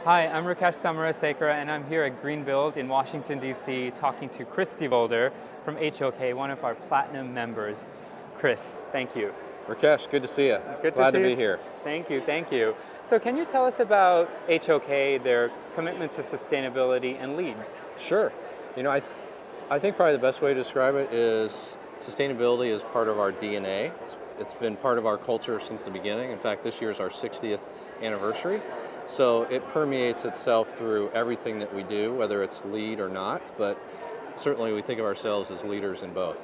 Hi, I'm Rakesh Samarasekara, and I'm here at Greenbuild in Washington, D.C., talking to Chris DeVolder from HOK, one of our Platinum members. Chris, thank you. Rakesh, good to see you. Good Glad to see to you. be here. Thank you, thank you. So can you tell us about HOK, their commitment to sustainability and LEED? Sure. I think probably the best way to describe it is sustainability is part of our DNA. It's been part of our culture since the beginning. In fact, this year is our 60th anniversary. So it permeates itself through everything that we do, whether it's LEED or not, but certainly we think of ourselves as leaders in both.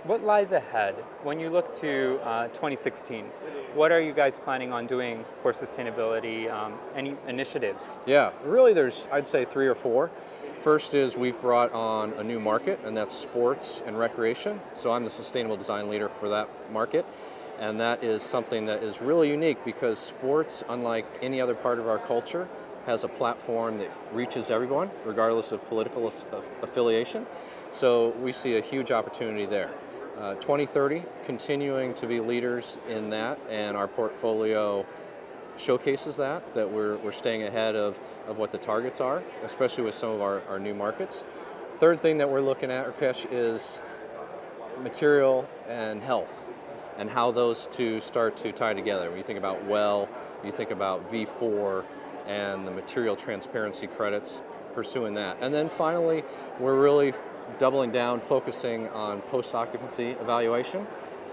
What lies ahead? When you look to 2016, what are you guys planning on doing for sustainability? Any initiatives? Yeah, really there's, I'd say, three or four. First is we've brought on a new market, and that's sports and recreation. So I'm the sustainable design leader for that market. And that is something that is really unique because sports, unlike any other part of our culture, has a platform that reaches everyone, regardless of political affiliation. So we see a huge opportunity there. 2030, continuing to be leaders in that, and our portfolio showcases that we're staying ahead of what the targets are, especially with some of our new markets. Third thing that we're looking at, Rakesh, is material and health, and how those two start to tie together. When you think about you think about V4 and the material transparency credits, pursuing that. And then finally, we're really doubling down, focusing on post-occupancy evaluation.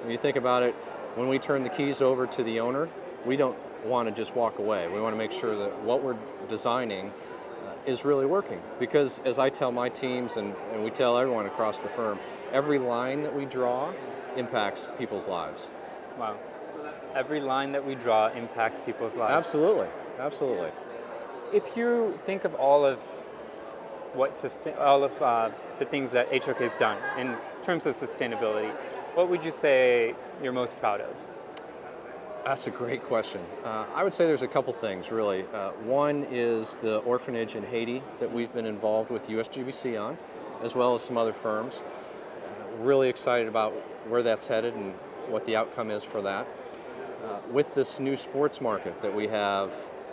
When you think about it, when we turn the keys over to the owner, we don't want to just walk away. We want to make sure that what we're designing is really working. Because as I tell my teams, and we tell everyone across the firm, every line that we draw impacts people's lives. Wow. Every line that we draw impacts people's lives. Absolutely, absolutely. If you think of all of the things that HOK has done in terms of sustainability, what would you say you're most proud of? That's a great question. I would say there's a couple things, really. One is the orphanage in Haiti that we've been involved with USGBC on, as well as some other firms. Really excited about where that's headed and what the outcome is for that. With this new sports market that we have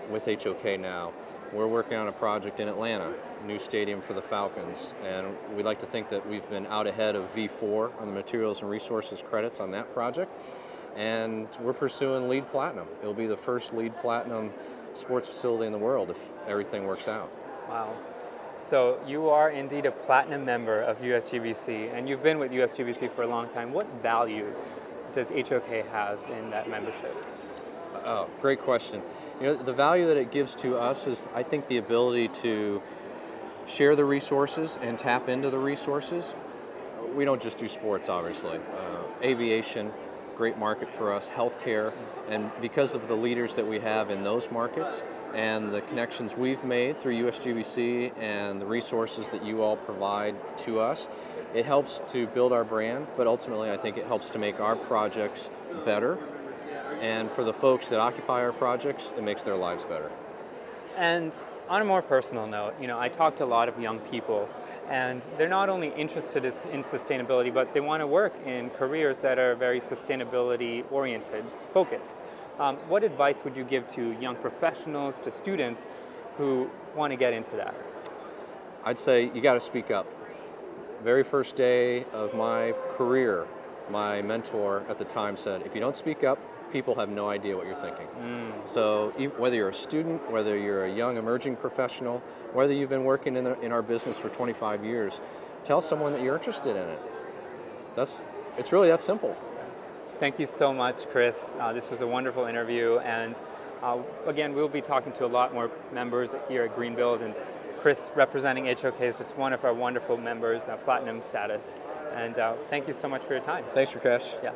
with HOK now, we're working on a project in Atlanta, new stadium for the Falcons, and we'd like to think that we've been out ahead of V4 on the materials and resources credits on that project, and we're pursuing LEED Platinum. It'll be the first LEED Platinum sports facility in the world if everything works out. Wow. So you are indeed a platinum member of USGBC, and you've been with USGBC for a long time. What value does HOK have in that membership? Oh, great question. The value that it gives to us is, I think, the ability to share the resources and tap into the resources. We don't just do sports, obviously. Aviation, great market for us, healthcare, and because of the leaders that we have in those markets and the connections we've made through USGBC and the resources that you all provide to us, it helps to build our brand, but ultimately I think it helps to make our projects better. And for the folks that occupy our projects, it makes their lives better. And on a more personal note, I talk to a lot of young people, and they're not only interested in sustainability, but they want to work in careers that are very sustainability oriented, focused. What advice would you give to young professionals, to students who want to get into that? I'd say you got to speak up. Very first day of my career, my mentor at the time said, if you don't speak up, people have no idea what you're thinking. So whether you're a student, whether you're a young emerging professional, whether you've been working in our business for 25 years, tell someone that you're interested in it. It's really that simple. Thank you so much, Chris. This was a wonderful interview, and again, we'll be talking to a lot more members here at Greenbuild, and Chris representing HOK is just one of our wonderful members, platinum status. And thank you so much for your time. Thanks, Rakesh. Yeah.